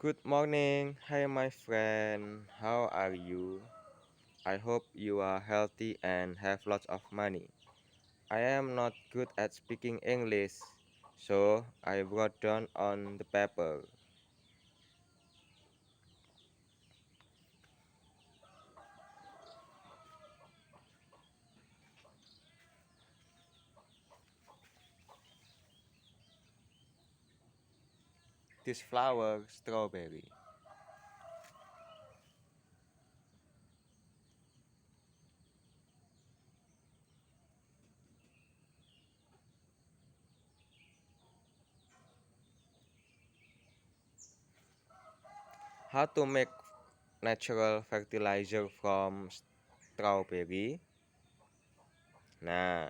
Good morning. Hi, my friend. How are you? I hope you are healthy and have lots of money. I am not good at speaking English, so I wrote down on the paper. This flower, strawberry. How to make natural fertilizer from strawberry? Nah,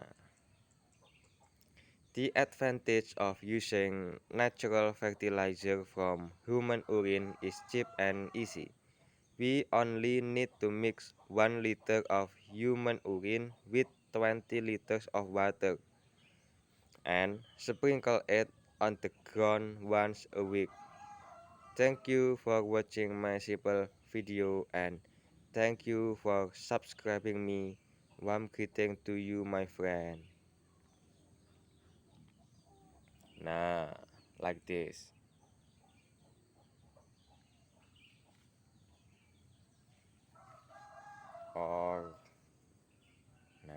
the advantage of using natural fertilizer from human urine is cheap and easy. We only need to mix 1 liter of human urine with 20 liters of water and sprinkle it on the ground once a week. Thank you for watching my simple video and thank you for subscribing me. Warm greeting to you, my friend. Nah, like this. Or nah.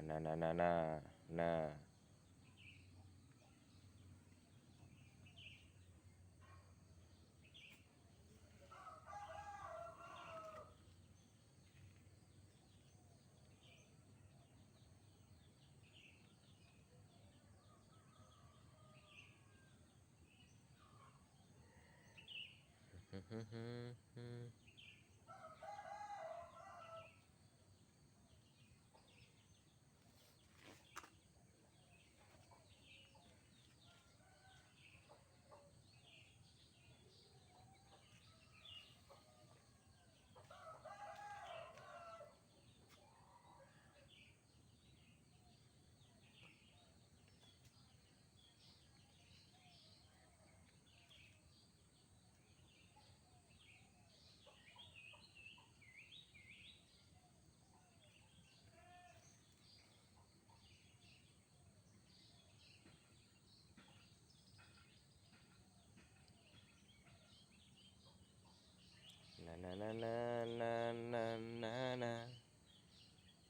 Na na na na na na na na.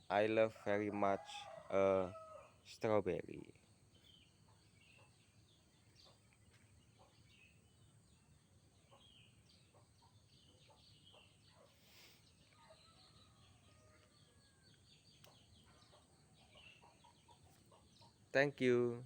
I love very much strawberry. Thank you.